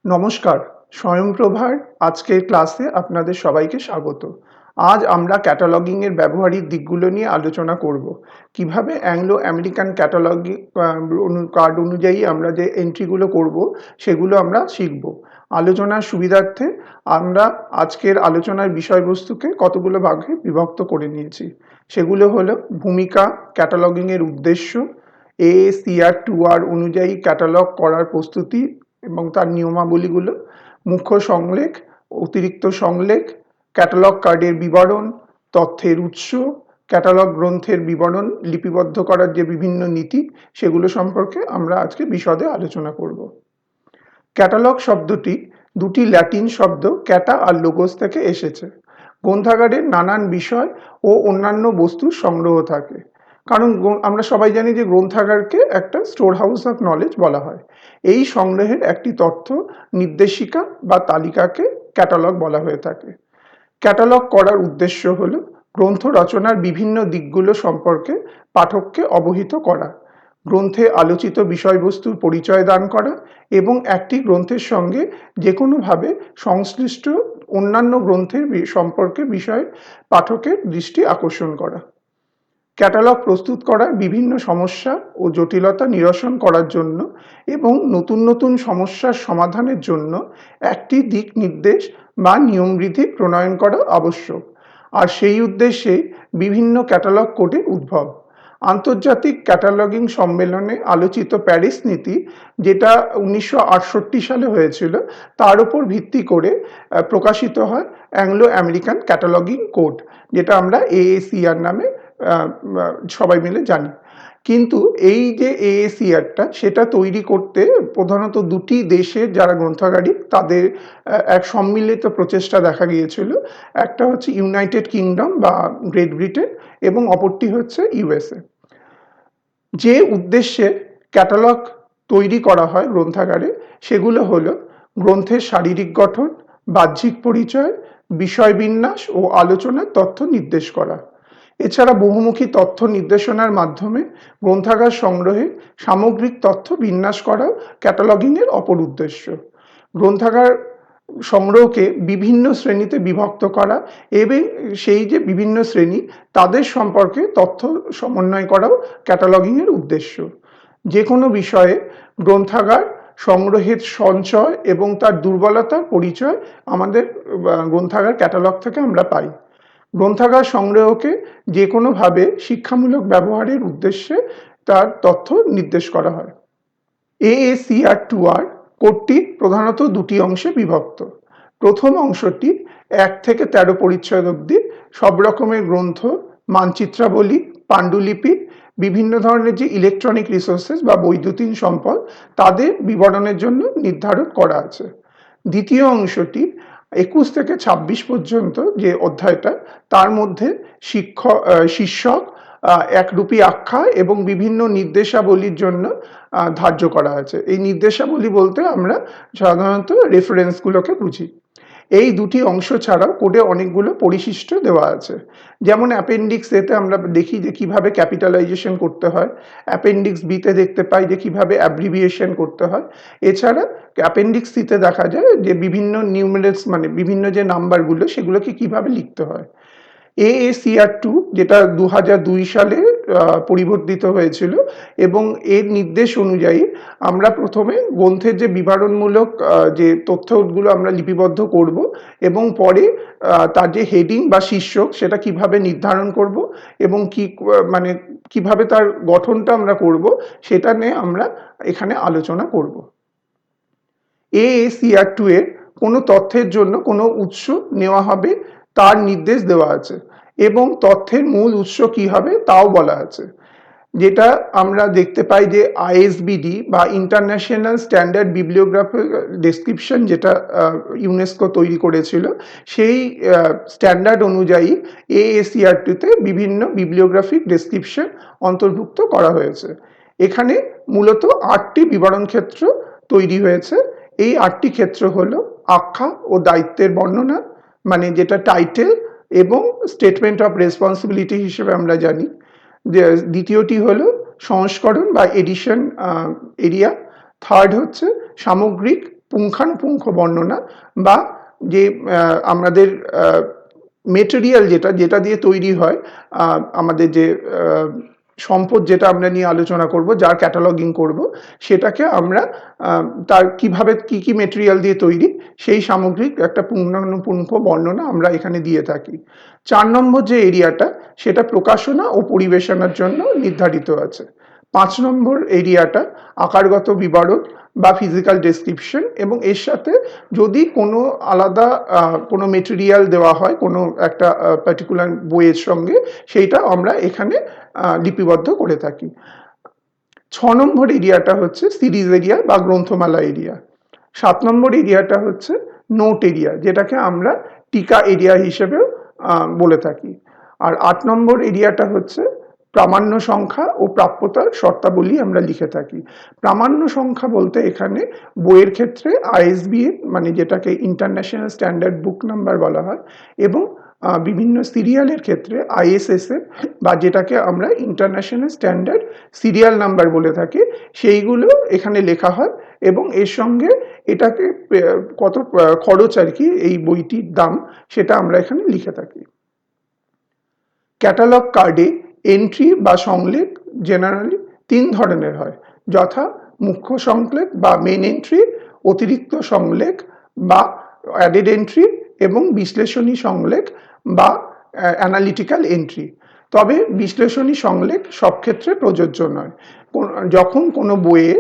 নমস্কার, স্বয়ংপ্রভার আজকের ক্লাসে আপনাদের সবাইকে স্বাগত। আজ আমরা ক্যাটালগিং এর ব্যবহারিক দিকগুলো নিয়ে আলোচনা করব। কিভাবে অ্যাংলো আমেরিকান ক্যাটালগিং কার্ড অনুযায়ী আমরা যে এন্ট্রিগুলো করব সেগুলো আমরা শিখব। আলোচনার সুবিধার্থে আমরা আজকের আলোচনার বিষয়বস্তুকে কতগুলো ভাগে বিভক্ত করে নিয়েছি। সেগুলো হলো ভূমিকা, ক্যাটালগিং এর উদ্দেশ্য, AACR 2R অনুযায়ী ক্যাটালগ করার প্রস্তুতি এবং তার নিয়মাবলীগুলো, মুখ্য সংলেখ, অতিরিক্ত সংলেখ, ক্যাটালগ কার্ডের বিবরণ, তথ্যের উৎস, ক্যাটালগ গ্রন্থের বিবরণ লিপিবদ্ধ করার যে বিভিন্ন নীতি, সেগুলো সম্পর্কে আমরা আজকে বিশদে আলোচনা করব। ক্যাটালগ শব্দটি দুটি ল্যাটিন শব্দ ক্যাটা আর লোগোস থেকে এসেছে। গ্রন্থাগারে নানান বিষয় ও অন্যান্য বস্তুর সংগ্রহ থাকে, কারণ আমরা সবাই জানি যে গ্রন্থাগারকে একটা স্টোর হাউস অফ নলেজ বলা হয়। এই সংগ্রহের একটি তথ্য নির্দেশিকা বা তালিকাকে ক্যাটালগ বলা হয়ে থাকে। ক্যাটালগ করার উদ্দেশ্য হল গ্রন্থ রচনার বিভিন্ন দিকগুলো সম্পর্কে পাঠককে অবহিত করা, গ্রন্থে আলোচিত বিষয়বস্তুর পরিচয় দান করা এবং একটি গ্রন্থের সঙ্গে যে কোনোভাবে সংশ্লিষ্ট অন্যান্য গ্রন্থের সম্পর্কে বিষয়ে পাঠকের দৃষ্টি আকর্ষণ করা। ক্যাটালগ প্রস্তুত করার বিভিন্ন সমস্যা ও জটিলতা নিরসন করার জন্য এবং নতুন নতুন সমস্যার সমাধানের জন্য একটি দিক নির্দেশ বা নিয়মবিধি প্রণয়ন করা আবশ্যক, আর সেই উদ্দেশ্যে বিভিন্ন ক্যাটালগ কোডের উদ্ভব। আন্তর্জাতিক ক্যাটালগিং সম্মেলনে আলোচিত প্যারিস নীতি, যেটা 1968 সালে হয়েছিল, তার উপর ভিত্তি করে প্রকাশিত হয় অ্যাংলো আমেরিকান ক্যাটালগিং কোড, যেটা আমরা AACR নামে সবাই মিলে জানি। কিন্তু এই যে AACRটা, সেটা তৈরি করতে প্রধানত দুটি দেশের যারা গ্রন্থাগারিক তাদের এক সম্মিলিত প্রচেষ্টা দেখা গিয়েছিল। একটা হচ্ছে ইউনাইটেড কিংডম বা গ্রেট ব্রিটেন এবং অপরটি হচ্ছে USA। যে উদ্দেশ্যে ক্যাটালগ তৈরি করা হয় গ্রন্থাগারে, সেগুলো হলো গ্রন্থের শারীরিক গঠন, বাহ্যিক পরিচয়, বিষয়বিন্যাস ও আলোচনার তথ্য নির্দেশ করা। এছাড়া বহুমুখী তথ্য নির্দেশনার মাধ্যমে গ্রন্থাগার সংগ্রহে সামগ্রিক তথ্য বিন্যাস করাও ক্যাটালগিংয়ের অপর উদ্দেশ্য। গ্রন্থাগার সংগ্রহকে বিভিন্ন শ্রেণীতে বিভক্ত করা এবং সেই যে বিভিন্ন শ্রেণী তাদের সম্পর্কে তথ্য সমন্বয় করাও ক্যাটালগিংয়ের উদ্দেশ্য। যে কোনো বিষয়ে গ্রন্থাগার সংগ্রহের সঞ্চয় এবং তার দুর্বলতার পরিচয় আমাদের গ্রন্থাগার ক্যাটালগ থেকে আমরা পাই। গ্রন্থাগার সংগ্রহকে যে কোনোভাবে শিক্ষামূলক ব্যবহারের উদ্দেশ্যে তার তথ্য নির্দেশ করা হয়। AACR 2R কোডটি প্রধানত দুটি অংশে বিভক্ত। প্রথম অংশটি 1 থেকে 13 পরিচ্ছদ অবধি সব রকমের গ্রন্থ, মানচিত্রাবলী, পাণ্ডুলিপি, বিভিন্ন ধরনের যে ইলেকট্রনিক রিসোর্সেস বা বৈদ্যুতিন সম্পদ, তাদের বিবরণের জন্য নির্ধারণ করা আছে। দ্বিতীয় অংশটি 21 থেকে 26 পর্যন্ত যে অধ্যায়টা, তার মধ্যে শীর্ষক, একরূপী আখ্যা এবং বিভিন্ন নির্দেশাবলীর জন্য ধার্য করা আছে। এই নির্দেশাবলী বলতে আমরা সাধারণত রেফারেন্সগুলোকে বুঝি। এই দুটি অংশ ছাড়াও কোডে অনেকগুলো পরিশিষ্ট দেওয়া আছে। যেমন অ্যাপেন্ডিক্স এতে আমরা দেখি যে কিভাবে ক্যাপিটালাইজেশন করতে হয়, অ্যাপেন্ডিক্স বিতে দেখতে পাই যে কিভাবে অ্যাব্রিভিয়েশন করতে হয়। এছাড়া অ্যাপেন্ডিক্স সিতে দেখা যায় যে বিভিন্ন নিউমেরালস মানে বিভিন্ন যে নাম্বারগুলো সেগুলোকে কিভাবে লিখতে হয়। AACR 2 যেটা 2002 সালে পরিবর্তিত হয়েছিল এবং এর নির্দেশ অনুযায়ী আমরা প্রথমে গ্রন্থের যে বিবরণমূলক যে তথ্যগুলো আমরা লিপিবদ্ধ করব এবং পরে তার যে হেডিং বা শীর্ষক সেটা কিভাবে নির্ধারণ করব এবং কিভাবে তার গঠনটা আমরা করব, সেটা নিয়ে আমরা এখানে আলোচনা করব। AACR 2 এর কোনো তথ্যের জন্য কোনো উৎস নেওয়া হবে তার নির্দেশ দেওয়া আছে এবং তথ্যের মূল উৎস কি হবে তাও বলা আছে। যেটা আমরা দেখতে পাই যে আইএসবিডি বা ইন্টারন্যাশনাল স্ট্যান্ডার্ড বিবলিওগ্রাফিক ডেসক্রিপশন, যেটা ইউনেস্কো তৈরি করেছিল, সেই স্ট্যান্ডার্ড অনুযায়ী এএসইআর2-তে বিভিন্ন বিবলিওগ্রাফিক ডেসক্রিপশন অন্তর্ভুক্ত করা হয়েছে। এখানে মূলত 8টি বিবরণ ক্ষেত্র তৈরি হয়েছে। এই 8টি ক্ষেত্র হলো আখ্যা ও দায়িত্বের বর্ণনা, মানে যেটা টাইটেল এবং স্টেটমেন্ট অফ রেসপন্সিবিলিটি হিসেবে আমরা জানি। দ্বিতীয়টি হলো সংস্করণ বা এডিশন এরিয়া। থার্ড হচ্ছে সামগ্রিক পুঙ্খানুপুঙ্খ বর্ণনা, বা যে আমাদের মেটেরিয়াল যেটা দিয়ে তৈরি হয়, আমাদের যে সম্পদ যেটা আমরা নিয়ে আলোচনা করব, যার ক্যাটালগিং করব, সেটাকে আমরা তার কিভাবে কি মেটেরিয়াল দিয়ে তৈরি, সেই সামগ্রিক একটা পুঙ্খানুপুঙ্খ বর্ণনা আমরা এখানে দিয়ে থাকি। 4 নম্বর যে এরিয়াটা, সেটা প্রকাশনা ও পরিবেশনার জন্য নির্ধারিত আছে। 5 নম্বর এরিয়াটা আকারগত বিবরণ বা ফিজিক্যাল ডেসক্রিপশন, এবং এর সাথে যদি কোনো আলাদা কোনো মেটেরিয়াল দেওয়া হয় কোনো একটা পার্টিকুলার বইয়ের সঙ্গে, সেইটা আমরা এখানে লিপিবদ্ধ করে থাকি। 6 নম্বর এরিয়াটা হচ্ছে সিরিজ এরিয়া বা গ্রন্থমালা এরিয়া। 7 নম্বর এরিয়াটা হচ্ছে নোট এরিয়া, যেটাকে আমরা টিকা এরিয়া হিসেবেও বলে থাকি। আর 8 নম্বর এরিয়াটা হচ্ছে প্রামাণ্য সংখ্যা ও প্রাপ্যতার শর্তাবলী আমরা লিখে থাকি। প্রামাণ্য সংখ্যা বলতে এখানে বইয়ের ক্ষেত্রে আইএসবিএন, মানে যেটাকে ইন্টারন্যাশনাল স্ট্যান্ডার্ড বুক নাম্বার বলা হয়, এবং বিভিন্ন সিরিয়ালের ক্ষেত্রে আইএসএসএন, বা যেটাকে আমরা ইন্টারন্যাশনাল স্ট্যান্ডার্ড সিরিয়াল নাম্বার বলে থাকি, সেইগুলো এখানে লেখা হয়। এবং এর সঙ্গে এটাকে কত খরচ আর কি এই বইটির দাম, সেটা আমরা এখানে লিখে থাকি। ক্যাটালগ কার্ডে এন্ট্রি বা সংলেখ জেনারেলি 3 ধরনের হয়, যথা মুখ্য সংলেখ বা মেন এন্ট্রি, অতিরিক্ত সংলেখ বা অ্যাডেড এন্ট্রি, এবং বিশ্লেষণী সংলেখ বা অ্যানালিটিক্যাল এন্ট্রি। তবে বিশ্লেষণী সংলেখ সব ক্ষেত্রে প্রযোজ্য নয়। যখন কোনো বইয়ে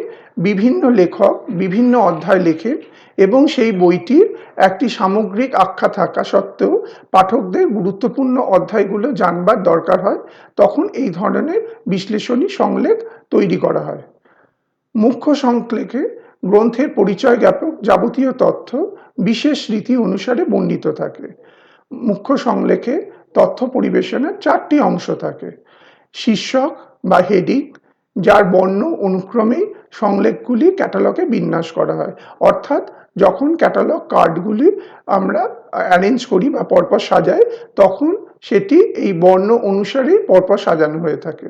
বিভিন্ন লেখক বিভিন্ন অধ্যায় লেখেন এবং সেই বইটির একটি সামগ্রিক আখ্যা থাকা সত্ত্বেও পাঠকদের গুরুত্বপূর্ণ অধ্যায়গুলো জানবার দরকার হয়, তখন এই ধরনের বিশ্লেষণী সংলেখ তৈরি করা হয়। মুখ্য সংলেখে গ্রন্থের পরিচয় জ্ঞাপক যাবতীয় তথ্য বিশেষ রীতি অনুসারে বর্ণিত থাকে। মুখ্য সংলেখে তথ্য পরিবেশনের 4টি অংশ থাকে। শীর্ষক বা হেডিং, যার বর্ণ অনুক্রমেই সংলেখগুলি ক্যাটালগে বিন্যাস করা হয়। অর্থাৎ যখন ক্যাটালগ কার্ডগুলি আমরা অ্যারেঞ্জ করি বা পরপর সাজাই, তখন সেটি এই বর্ণ অনুসারেই পরপর সাজানো হয়ে থাকে।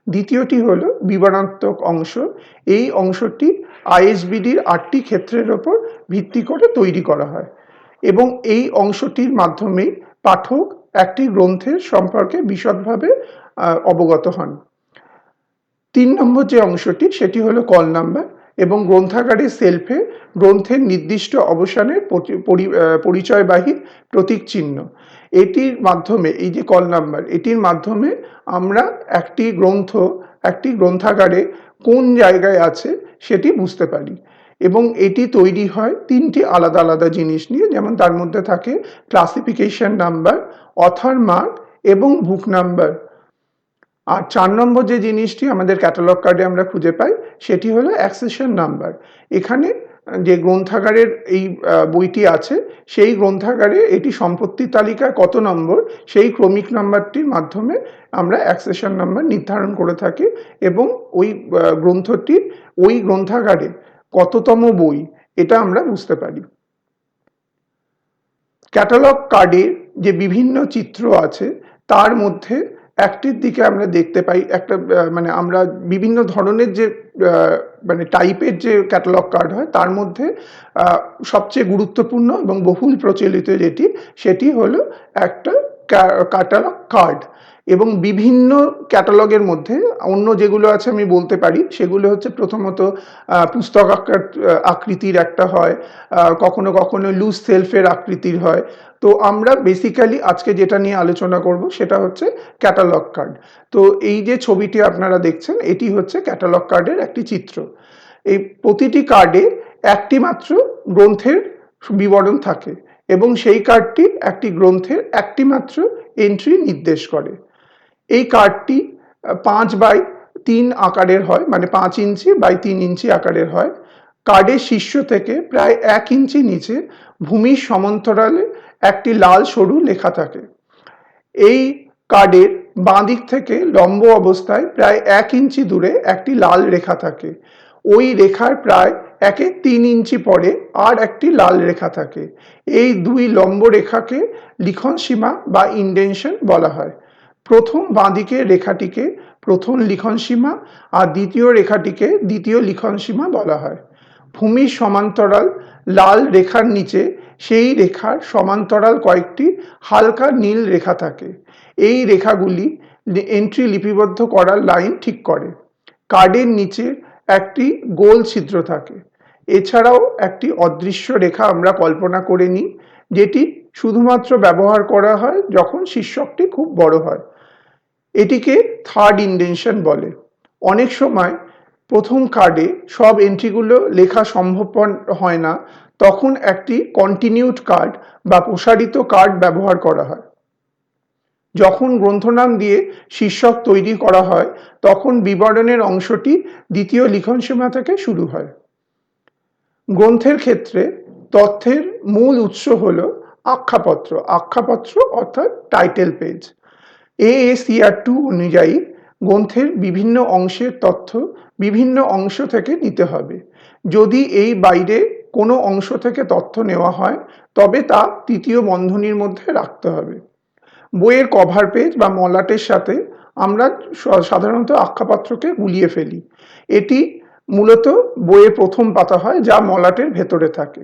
দ্বিতীয়টি হলো বিবরণাত্মক অংশ। এই অংশটি আইএসবিডির 8টি ক্ষেত্রের ওপর ভিত্তি করে তৈরি করা হয়, এবং এই অংশটির মাধ্যমেই পাঠক একটি গ্রন্থের সম্পর্কে বিশদভাবে অবগত হন। 3 নম্বর যে অংশটি, সেটি হলো কল নাম্বার, এবং গ্রন্থাগারের সেলফে গ্রন্থের নির্দিষ্ট অবসানের পরিচয়বাহী প্রতীক চিহ্ন। এটির মাধ্যমে, এই যে কল নাম্বার, এটির মাধ্যমে আমরা একটি গ্রন্থাগারে কোন জায়গায় আছে সেটি বুঝতে পারি। এবং এটি তৈরি হয় 3টি আলাদা আলাদা জিনিস নিয়ে, যেমন তার মধ্যে থাকে ক্লাসিফিকেশন নাম্বার, অথর মার্ক এবং বুক নাম্বার। আর 4 নম্বর যে জিনিসটি আমাদের ক্যাটালগ কার্ডে আমরা খুঁজে পাই, সেটি হলো অ্যাক্সেশন নাম্বার। এখানে যে গ্রন্থাগারের এই বইটি আছে, সেই গ্রন্থাগারে এটি সম্পত্তির তালিকায় কত নম্বর, সেই ক্রমিক নাম্বারটির মাধ্যমে আমরা অ্যাক্সেশন নাম্বার নির্ধারণ করে থাকি, এবং ওই গ্রন্থটি ওই গ্রন্থাগারে কততম বই, এটা আমরা বুঝতে পারি। ক্যাটালগ কার্ডে যে বিভিন্ন চিত্র আছে, তার মধ্যে একটির দিকে আমরা দেখতে পাই একটা মানে আমরা বিভিন্ন ধরনের যে মানে টাইপের যে ক্যাটালগ কার্ড হয়, তার মধ্যে সবচেয়ে গুরুত্বপূর্ণ এবং বহুল প্রচলিত সেটি হলো একটা ক্যাটালগ কার্ড। এবং বিভিন্ন ক্যাটালগের মধ্যে অন্য যেগুলো আছে আমি বলতে পারি, সেগুলো হচ্ছে প্রথমত পুস্তক আকৃতির একটা হয়, কখনো কখনো লুজ সেলফের আকৃতির হয়। তো আমরা বেসিক্যালি আজকে যেটা নিয়ে আলোচনা করব, সেটা হচ্ছে ক্যাটালগ কার্ড। তো এই যে ছবিটি আপনারা দেখছেন, এটি হচ্ছে ক্যাটালগ কার্ডের একটি চিত্র। এই প্রতিটি কার্ডে একটি মাত্র গ্রন্থের বিবরণ থাকে, এবং সেই কার্ডটি একটি গ্রন্থের একটি মাত্র এন্ট্রি নির্দেশ করে। এই কার্ডটি 5 বাই 3 আকারের হয়, মানে 5 ইঞ্চি বাই 3 ইঞ্চি আকারের হয়। কার্ডের শীর্ষ থেকে প্রায় 1 ইঞ্চি নিচে ভূমির সমান্তরালে একটি লাল সরু লেখা থাকে। এই কার্ডের বাঁ দিক থেকে লম্ব অবস্থায় প্রায় 1 ইঞ্চি দূরে একটি লাল রেখা থাকে। ওই রেখার প্রায় 1/3 ইঞ্চি পরে আর একটি লাল রেখা থাকে। এই দুই লম্ব রেখাকে লিখন সীমা বা ইন্ডেনশন বলা হয়। প্রথম বাঁ দিকের রেখাটিকে প্রথম লিখন সীমা আর দ্বিতীয় রেখাটিকে দ্বিতীয় লিখন সীমা বলা হয়। ভূমির সমান্তরাল লাল রেখার নিচে সেই রেখার সমান্তরাল কয়েকটি হালকা নীল রেখা থাকে। এই রেখাগুলি এন্ট্রি লিপিবদ্ধ করার লাইন ঠিক করে। কার্ডের নিচে একটি গোল ছিদ্র থাকে। এছাড়াও একটি অদৃশ্য রেখা আমরা কল্পনা করে নিই, যেটি শুধুমাত্র ব্যবহার করা হয় যখন শীর্ষকটি খুব বড় হয়। এটিকে থার্ড ইন্ডেনশন বলে। অনেক সময় প্রথম কার্ডে সব এন্ট্রিগুলো লেখা সম্ভবপর হয় না, তখন একটি কন্টিনিউড কার্ড বা প্রসারিত কার্ড ব্যবহার করা হয়। যখন গ্রন্থনাম দিয়ে শীর্ষক তৈরি করা হয় তখন বিবরণের অংশটি দ্বিতীয় লিখন সীমা থেকে শুরু হয়। গ্রন্থের ক্ষেত্রে তথ্যের মূল উৎস হল আখ্যাপত্র। আখ্যাপত্র অর্থাৎ টাইটেল পেজ। AACR 2 অনুযায়ী গ্রন্থের বিভিন্ন অংশের তথ্য বিভিন্ন অংশ থেকে নিতে হবে। যদি এই বাইরে কোনো অংশ থেকে তথ্য নেওয়া হয় তবে তা তৃতীয় বন্ধনীর মধ্যে রাখতে হবে। বইয়ের কভার পেজ বা মলাটের সাথে আমরা সাধারণত আখ্যাপত্রকে গুলিয়ে ফেলি। এটি মূলত বইয়ের প্রথম পাতা হয়, যা মলাটের ভেতরে থাকে।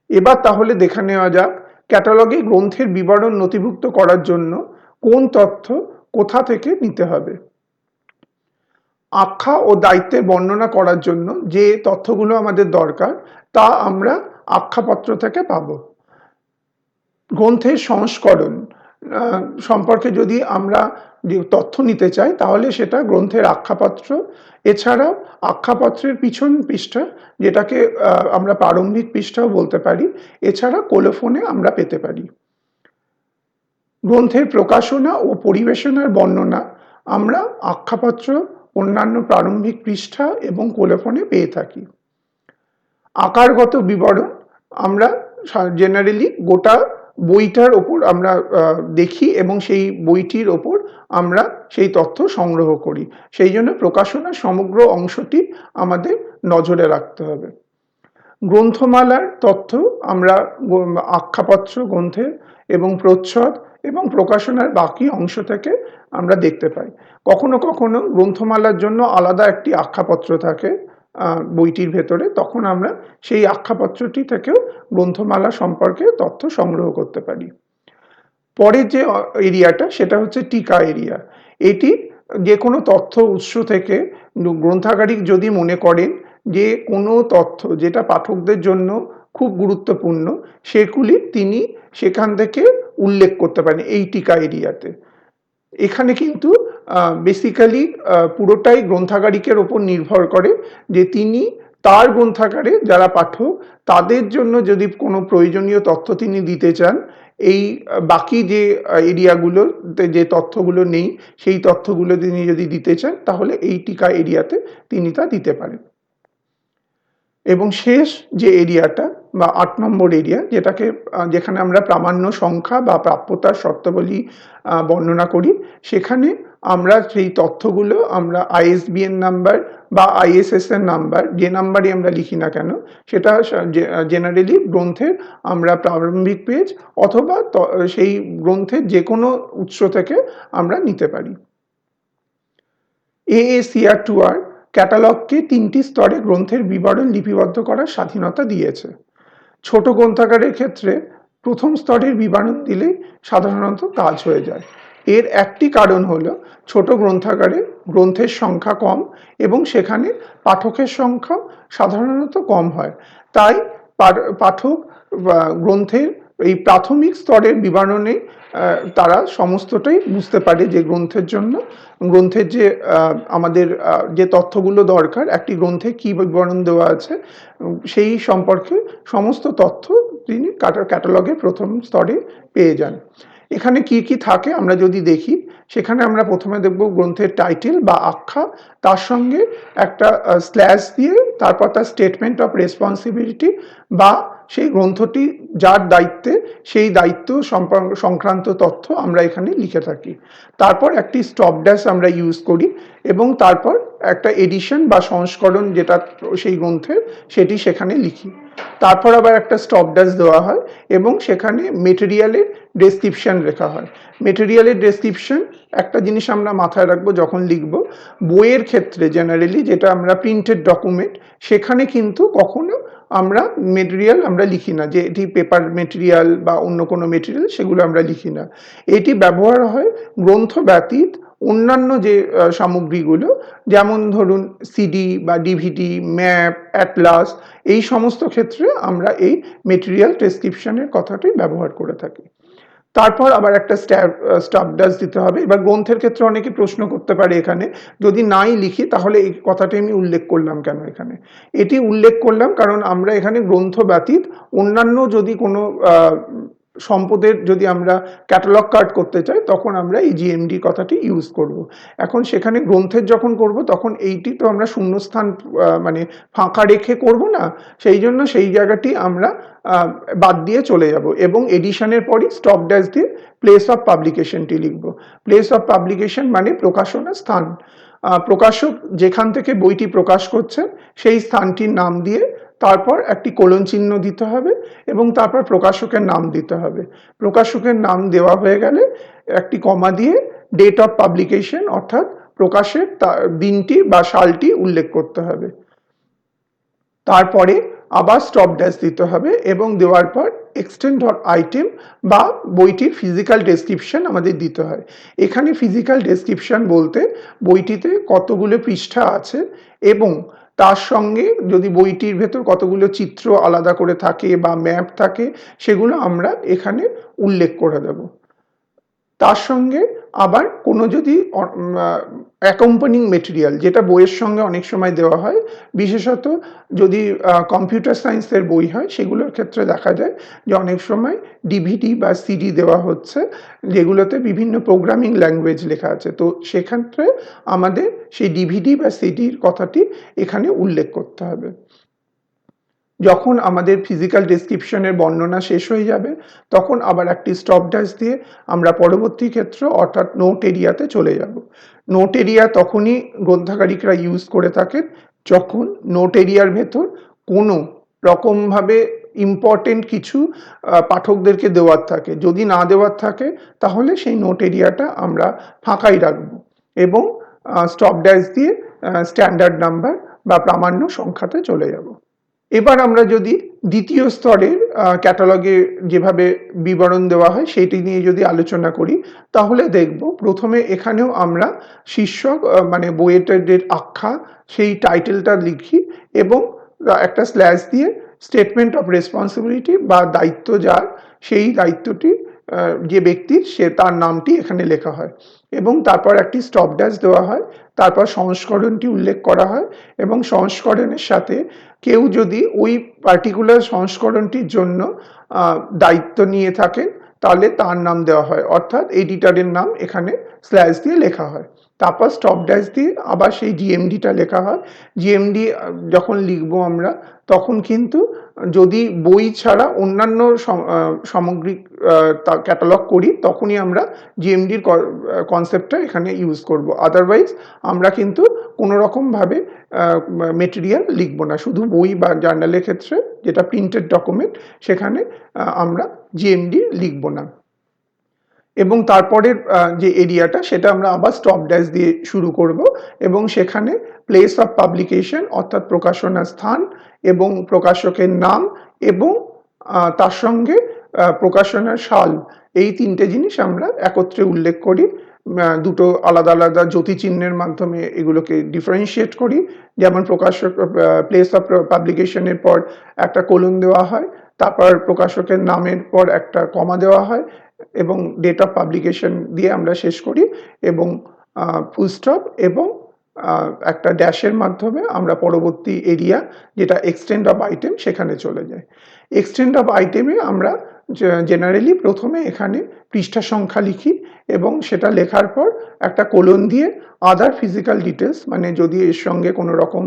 এবার তাহলে দেখে নেওয়া যাক ক্যাটালগে গ্রন্থের বিবরণ নথিভুক্ত করার জন্য কোন তথ্য কোথা থেকে নিতে হবে। আখ্যা ও দায়িত্বের বর্ণনা করার জন্য যে তথ্যগুলো আমাদের দরকার তা আমরা আখ্যাপত্র থেকে পাব। গ্রন্থের সংস্করণ সম্পর্কে যদি আমরা তথ্য নিতে চাই তাহলে সেটা গ্রন্থের আখ্যাপত্র। এছাড়াও আখ্যাপত্রের পিছন পৃষ্ঠা, যেটাকে আমরা প্রারম্ভিক পৃষ্ঠাও বলতে পারি, এছাড়া কোলোফোনে আমরা পেতে পারি। গ্রন্থের প্রকাশনা ও পরিবেশনার বর্ণনা আমরা আখ্যাপত্র, অন্যান্য প্রারম্ভিক পৃষ্ঠা এবং কোলোফোনে পেয়ে থাকি। আকারগত বিবরণ আমরা জেনারেলি গোটা বইটার ওপর আমরা দেখি এবং সেই বইটির ওপর আমরা সেই তথ্য সংগ্রহ করি। সেই জন্য প্রকাশনার সমগ্র অংশটি আমাদের নজরে রাখতে হবে। গ্রন্থমালার তথ্য আমরা আখ্যাপত্র, গ্রন্থের এবং প্রচ্ছদ এবং প্রকাশনার বাকি অংশ থেকে আমরা দেখতে পাই। কখনো কখনো গ্রন্থমালার জন্য আলাদা একটি আখ্যাপত্র থাকে বইটির ভেতরে, তখন আমরা সেই আখ্যাপত্রটি থেকেও গ্রন্থমালা সম্পর্কে তথ্য সংগ্রহ করতে পারি। পরের যে এরিয়াটা সেটা হচ্ছে টিকা এরিয়া। এটি যে কোনো তথ্য উৎস থেকে গ্রন্থাগারিক যদি মনে করেন যে কোনো তথ্য যেটা পাঠকদের জন্য খুব গুরুত্বপূর্ণ, সেগুলি তিনি সেখান থেকে উল্লেখ করতে পারেন এই টিকা এরিয়াতে। এখানে কিন্তু বেসিক্যালি পুরোটাই গ্রন্থাগারিকের ওপর নির্ভর করে যে তিনি তার গ্রন্থাগারে যারা পাঠক তাদের জন্য যদি কোনো প্রয়োজনীয় তথ্য তিনি দিতে চান, এই বাকি যে এরিয়াগুলোতে যে তথ্যগুলো নেই সেই তথ্যগুলো তিনি যদি দিতে চান তাহলে এই টিকা এরিয়াতে তিনি তা দিতে পারেন। এবং শেষ যে এরিয়াটা বা 8 নম্বর এরিয়া, যেখানে আমরা প্রামাণ্য সংখ্যা বা প্রাপ্যতার শর্তাবলী বর্ণনা করি, সেখানে আমরা সেই তথ্যগুলো আমরা ISBN নাম্বার বা ISSN নাম্বার, যে নাম্বারই আমরা লিখি না কেন, সেটা জেনারেলি গ্রন্থের আমরা প্রারম্ভিক পেজ অথবা সেই গ্রন্থের যে কোনো উৎস থেকে আমরা নিতে পারি। AACR 2R ক্যাটালগকে 3টি স্তরে গ্রন্থের বিবরণ লিপিবদ্ধ করার স্বাধীনতা দিয়েছে। ছোট গ্রন্থাগারের ক্ষেত্রে প্রথম স্তরের বিবরণ দিলেই সাধারণত কাজ হয়ে যায়। এর একটি কারণ হলো ছোট গ্রন্থাগারে গ্রন্থের সংখ্যা কম এবং সেখানে পাঠকের সংখ্যা সাধারণত কম হয়। তাই পাঠক গ্রন্থের এই প্রাথমিক স্তরের বিবরণে তারা সমস্তটাই বুঝতে পারে যে গ্রন্থের যে আমাদের যে তথ্যগুলো দরকার, একটি গ্রন্থে কী বিবরণ দেওয়া আছে সেই সম্পর্কে সমস্ত তথ্য তিনি ক্যাটালগের প্রথম স্তরে পেয়ে যান। এখানে কি কি থাকে আমরা যদি দেখি, সেখানে আমরা প্রথমে দেখব গ্রন্থের টাইটেল বা আখ্যা, তার সঙ্গে একটা স্ল্যাশ দিয়ে তারপর তার স্টেটমেন্ট অফ রেসপন্সিবিলিটি বা সেই গ্রন্থটি যার দায়িত্বে সেই দায়িত্ব সংক্রান্ত তথ্য আমরা এখানে লিখে থাকি। তারপর একটি স্টপ ড্যাশ আমরা ইউজ করি এবং তারপর একটা এডিশন বা সংস্করণ যেটা সেই গ্রন্থের সেটি সেখানে লিখি। তারপর আবার একটা স্টপ ড্যাশ দেওয়া হয় এবং সেখানে মেটেরিয়ালের ডেসক্রিপশন লেখা হয়। মেটেরিয়ালের ডেসক্রিপশন একটা জিনিস আমরা মাথায় রাখবো যখন লিখব, বইয়ের ক্ষেত্রে জেনারেলি যেটা আমরা প্রিন্টেড ডকুমেন্ট, সেখানে কিন্তু কখনো আমরা মেটেরিয়াল আমরা লিখি না যে এটি পেপার মেটেরিয়াল বা অন্য কোনো মেটেরিয়াল, সেগুলো আমরা লিখি না। এটি ব্যবহার হয় গ্রন্থ ব্যতীত অন্যান্য যে সামগ্রীগুলো, যেমন ধরুন সিডি বা ডিভিডি, ম্যাপ, অ্যাটলাস, এই সমস্ত ক্ষেত্রে আমরা এই মেটেরিয়াল ডেসক্রিপশনের কথাটি ব্যবহার করে থাকি। তারপর আবার একটা স্টপ ড্যাশ দিতে হবে। এবার গ্রন্থের ক্ষেত্রে অনেকে প্রশ্ন করতে পারে, এখানে যদি নাই লিখি তাহলে এই কথাটি আমি উল্লেখ করলাম কেন এখানে? এটি উল্লেখ করলাম কারণ আমরা এখানে গ্রন্থ ব্যতীত অন্যান্য যদি কোনো সম্পদের যদি আমরা ক্যাটালগ কার্ড করতে চাই, তখন আমরা এই জিএমডি কথাটি ইউজ করব। এখন সেখানে গ্রন্থের যখন করব তখন এইটি তো আমরা শূন্যস্থান মানে ফাঁকা রেখে করব না, সেই জন্য সেই জায়গাটি আমরা বাদ দিয়ে চলে যাব এবং এডিশনের পরই স্টপ ড্যাশ দিয়ে প্লেস অফ পাবলিকেশনটি লিখব। প্লেস অফ পাবলিকেশন মানে প্রকাশনার স্থান। প্রকাশক যেখান থেকে বইটি প্রকাশ করছেন সেই স্থানটির নাম দিয়ে তারপর একটি কোলন চিহ্ন দিতে হবে এবং তারপর প্রকাশকের নাম দিতে হবে। প্রকাশকের নাম দেওয়া হয়ে গেলে একটি কমা দিয়ে ডেট অফ পাবলিকেশন অর্থাৎ প্রকাশের দিনটি বা সালটি উল্লেখ করতে হবে। তারপরে আবার স্টপ ড্যাশ দিতে হবে এবং দেওয়ার পর এক্সটেন্ড ডট আইটেম বা বইটির ফিজিক্যাল ডেসক্রিপশন আমাদের দিতে হয়। এখানে ফিজিক্যাল ডেসক্রিপশন বলতে বইটিতে কতগুলো পৃষ্ঠা আছে এবং তার সঙ্গে যদি বইটির ভেতর কতগুলো চিত্র আলাদা করে থাকে বা ম্যাপ থাকে, সেগুলো আমরা এখানে উল্লেখ করে দেব। তার সঙ্গে আবার কোনো যদি অ্যাকম্পানিং মেটেরিয়াল যেটা বইয়ের সঙ্গে অনেক সময় দেওয়া হয়, বিশেষত যদি কম্পিউটার সায়েন্সের বই হয়, সেগুলোর ক্ষেত্রে দেখা যায় যে অনেক সময় ডিভিডি বা সিডি দেওয়া হচ্ছে যেগুলোতে বিভিন্ন প্রোগ্রামিং ল্যাঙ্গুয়েজ লেখা আছে, তো সেক্ষেত্রে আমাদের সেই ডিভিডি বা সিডির কথাটি এখানে উল্লেখ করতে হবে। যখন আমাদের ফিজিক্যাল ডেসক্রিপশনের বর্ণনা শেষ হয়ে যাবে, তখন আবার একটি স্টপ ড্যাশ দিয়ে আমরা পরবর্তী ক্ষেত্র অর্থাৎ নোট এরিয়াতে চলে যাব। নোট এরিয়া তখনই গ্রন্থাগারিকরা ইউজ করে থাকেন যখন নোট এরিয়ার ভেতর কোনো রকমভাবে ইম্পর্টেন্ট কিছু পাঠকদেরকে দেওয়ার থাকে। যদি না দেওয়ার থাকে তাহলে সেই নোট এরিয়াটা আমরা ফাঁকাই রাখব এবং স্টপ ড্যাশ দিয়ে স্ট্যান্ডার্ড নাম্বার বা প্রামাণ্য সংখ্যাতে চলে যাব। এবার আমরা যদি দ্বিতীয় স্তরের ক্যাটালগে যেভাবে বিবরণ দেওয়া হয় সেটি নিয়ে যদি আলোচনা করি, তাহলে দেখব প্রথমে এখানেও আমরা শীর্ষক মানে বইয়ের যে আখ্যা সেই টাইটেলটা লিখি এবং একটা স্ল্যাশ দিয়ে স্টেটমেন্ট অফ রেসপন্সিবিলিটি বা দায়িত্ব যার, সেই দায়িত্বটি যে ব্যক্তির সে তার নামটি এখানে লেখা হয় এবং তারপর একটি স্টপ ড্যাশ দেওয়া হয়। তারপর সংস্করণটি উল্লেখ করা হয় এবং সংস্করণের সাথে কেউ যদি ওই পার্টিকুলার সংস্করণটির জন্য দায়িত্ব নিয়ে থাকেন তাহলে তার নাম দেওয়া হয়, অর্থাৎ এডিটরের নাম এখানে স্ল্যাশ দিয়ে লেখা হয়। তারপর স্টপ ড্যাশ দিয়ে আবার সেই জিএমডিটা লেখা হয়। জিএমডি যখন লিখবো আমরা, তখন কিন্তু যদি বই ছাড়া অন্যান্য সামগ্রিক ক্যাটালগ করি তখনই আমরা জিএমডির কনসেপ্টটা এখানে ইউজ করব। আদারওয়াইজ আমরা কিন্তু কোনো রকমভাবে মেটেরিয়াল লিখব না, শুধু বই বা জার্নালের ক্ষেত্রে যেটা প্রিন্টেড ডকুমেন্ট সেখানে আমরা জিএমডি লিখব না। এবং তারপরের যে এরিয়াটা সেটা আমরা আবার স্টপ ড্যাশ দিয়ে শুরু করব এবং সেখানে প্লেস অফ পাবলিকেশন অর্থাৎ প্রকাশনার স্থান এবং প্রকাশকের নাম এবং তার সঙ্গে প্রকাশনার সাল, এই তিনটে জিনিস আমরা একত্রে উল্লেখ করি। দুটো আলাদা আলাদা জ্যোতিচিহ্নের মাধ্যমে এগুলোকে ডিফারেন্সিয়েট করি। যেমন প্রকাশক প্লেস অফ পাবলিকেশনের পর একটা কোলন দেওয়া হয়, তারপর প্রকাশকের নামের পর একটা কমা দেওয়া হয় এবং ডেট অফ পাবলিকেশন দিয়ে আমরা শেষ করি এবং ফুল স্টপ এবং একটা ড্যাশের মাধ্যমে আমরা পরবর্তী এরিয়া যেটা এক্সটেন্ড অফ আইটেম সেখানে চলে যাই। এক্সটেন্ড অফ আইটেমে আমরা জেনারেলি প্রথমে এখানে পৃষ্ঠা সংখ্যা লিখি এবং সেটা লেখার পর একটা কোলন দিয়ে আদার ফিজিক্যাল ডিটেলস, মানে যদি এর সঙ্গে কোনো রকম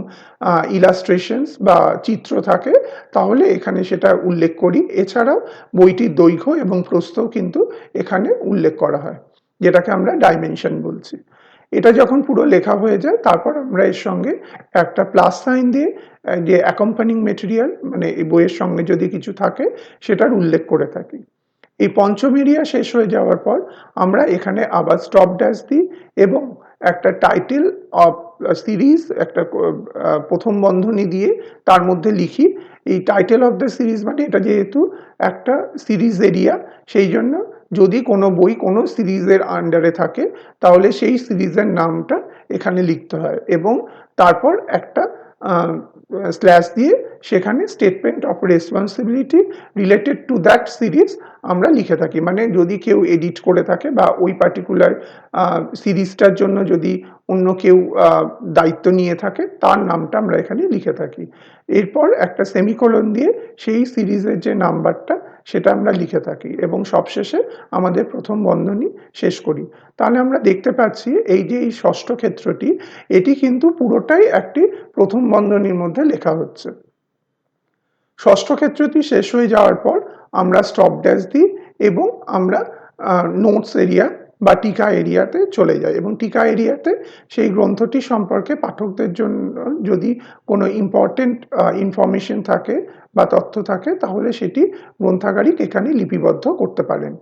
ইলাস্ট্রেশনস বা চিত্র থাকে তাহলে এখানে সেটা উল্লেখ করি। এছাড়াও বইটির দৈর্ঘ্য এবং প্রস্থও কিন্তু এখানে উল্লেখ করা হয়, যেটাকে আমরা ডাইমেনশন বলছি। এটা যখন পুরো লেখা হয়ে যায় তারপর আমরা এর সঙ্গে একটা প্লাস সাইন দিয়ে যে অ্যাকম্পানিং মেটেরিয়াল, মানে এই বইয়ের সঙ্গে যদি কিছু থাকে সেটার উল্লেখ করে থাকি। এই পঞ্চম এরিয়া শেষ হয়ে যাওয়ার পর আমরা এখানে আবার স্টপ ড্যাশ দিই এবং একটা টাইটেল অফ সিরিজ, একটা প্রথম বন্ধনী দিয়ে তার মধ্যে লিখি। এই টাইটেল অফ দ্য সিরিজ মানে এটা যেহেতু একটা সিরিজ এরিয়া, সেই জন্য যদি কোনো বই কোনো সিরিজের আন্ডারে থাকে তাহলে সেই সিরিজের নামটা এখানে লিখতে হয় এবং তারপর একটা স্ল্যাশ দিয়ে সেখানে statement of responsibility related to that series আমরা লিখে থাকি। মানে যদি কেউ এডিট করে থাকে বা ওই পার্টিকুলার সিরিজটার জন্য যদি অন্য কেউ দায়িত্ব নিয়ে থাকে তার নামটা আমরা এখানে লিখে থাকি। এরপর একটা সেমিকোলন দিয়ে সেই সিরিজের যে নাম্বারটা সেটা আমরা লিখে থাকি এবং সবশেষে আমাদের প্রথম বন্ধনী শেষ করি। তাহলে আমরা দেখতে পাচ্ছি এই যে এই ষষ্ঠ ক্ষেত্রটি, এটি কিন্তু পুরোটাই একটি প্রথম বন্ধনীর মধ্যে লেখা হচ্ছে। ষষ্ঠ ক্ষেত্রটি শেষ হয়ে যাওয়ার পর আমরা স্টপ ড্যাশ দিই এবং আমরা নোটস এরিয়া বা টিকা এরিয়াতে চলে যাই এবং টিকা এরিয়াতে সেই গ্রন্থটি সম্পর্কে পাঠকদের জন্য যদি কোনো ইম্পর্টেন্ট ইনফরমেশন থাকে বা তথ্য থাকে তাহলে সেটি গ্রন্থাগারিক এখানে লিপিবদ্ধ করতে পারেন।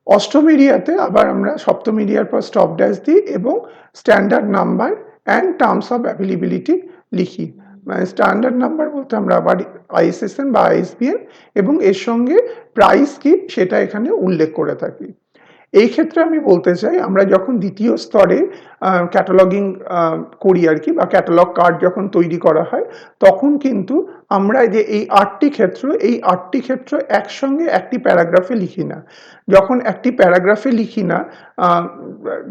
অষ্টম এরিয়াতে আবার আমরা সপ্তম এরিয়ার পর স্টপ ড্যাশ দিই এবং standard number and terms of availability লিখি। মানে স্ট্যান্ডার্ড নাম্বার বলতে আমরা আবার আইএসএসএন বা আইএসবিএন এবং এর সঙ্গে প্রাইস কি সেটা এখানে উল্লেখ করে থাকি। এই ক্ষেত্রে আমি বলতে চাই আমরা যখন দ্বিতীয় স্তরে ক্যাটালগিং করি আর কি, বা ক্যাটালগ কার্ড যখন তৈরি করা হয় তখন কিন্তু আমরা যে এই আটটি ক্ষেত্র একসঙ্গে একটি প্যারাগ্রাফে লিখি না। যখন একটি প্যারাগ্রাফে লিখি না,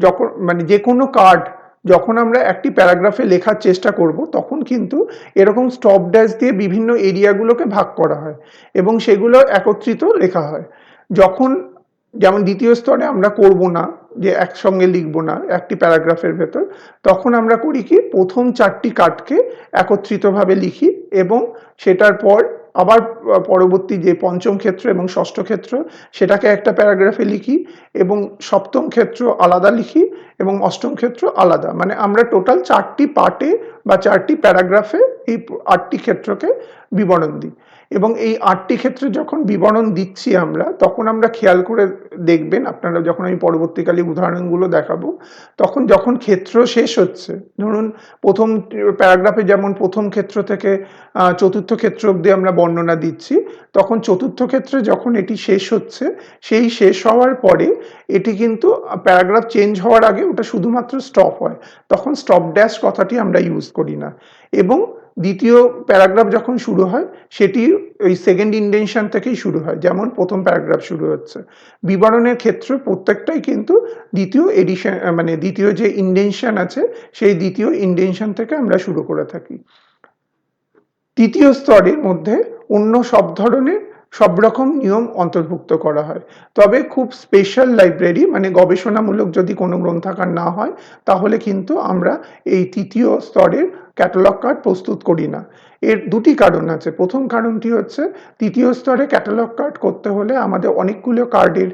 যখন মানে যে কোনো কার্ড যখন আমরা একটি প্যারাগ্রাফে লেখার চেষ্টা করব তখন কিন্তু এরকম স্টপ ড্যাশ দিয়ে বিভিন্ন এরিয়াগুলোকে ভাগ করা হয় এবং সেগুলো একত্রিত লেখা হয়। যখন যেমন দ্বিতীয় স্তরে আমরা করব না যে একসঙ্গে লিখব না একটি প্যারাগ্রাফের ভেতর, তখন আমরা করি কি প্রথম চারটি কার্ডকে একত্রিতভাবে লিখি এবং সেটার পর আবার পরবর্তী যে পঞ্চম ক্ষেত্র এবং ষষ্ঠ ক্ষেত্র সেটাকে একটা প্যারাগ্রাফে লিখি এবং সপ্তম ক্ষেত্র আলাদা লিখি এবং অষ্টম ক্ষেত্র আলাদা। মানে আমরা টোটাল চারটি পার্টে বা চারটি প্যারাগ্রাফে এই আটটি ক্ষেত্রকে বিবরণ দিই এবং এই আটটি ক্ষেত্রে যখন বিবরণ দিচ্ছি আমরা তখন আমরা খেয়াল করে দেখবেন আপনারা, যখন আমি পরবর্তীকালে উদাহরণগুলো দেখাবো তখন যখন ক্ষেত্র শেষ হচ্ছে, ধরুন প্রথম প্যারাগ্রাফে যেমন প্রথম ক্ষেত্র থেকে চতুর্থ ক্ষেত্র অবধি আমরা বর্ণনা দিচ্ছি, তখন চতুর্থ ক্ষেত্রে যখন এটি শেষ হচ্ছে সেই শেষ হওয়ার পরে এটি কিন্তু প্যারাগ্রাফ চেঞ্জ হওয়ার আগে ওটা শুধুমাত্র স্টপ হয়, তখন স্টপ ড্যাশ কথাটি আমরা ইউজ করি না এবং দ্বিতীয় প্যারাগ্রাফ যখন শুরু হয় সেটি ওই সেকেন্ড ইন্ডেনশন থেকেই শুরু হয়, যেমন প্রথম প্যারাগ্রাফ শুরু হচ্ছে। বিবরণের ক্ষেত্রে প্রত্যেকটাই কিন্তু দ্বিতীয় এডিশন মানে দ্বিতীয় যে ইন্ডেনশন আছে সেই দ্বিতীয় ইন্ডেনশন থেকে আমরা শুরু করে থাকি। তৃতীয় স্তরের মধ্যে অন্য সব রকম নিয়ম অন্তর্ভুক্ত করা হয়, তবে খুব স্পেশাল লাইব্রেরি মানে গবেষণামূলক যদি কোনো গ্রন্থাগার না হয় তাহলে কিন্তু আমরা এই তৃতীয় স্তরের ক্যাটালগ কার্ড প্রস্তুত করি না। এর দুটি কারণ আছে। প্রথম কারণটি হচ্ছে তৃতীয় স্তরে ক্যাটালগ কার্ড করতে হলে আমাদের অনেকগুলো কার্ডের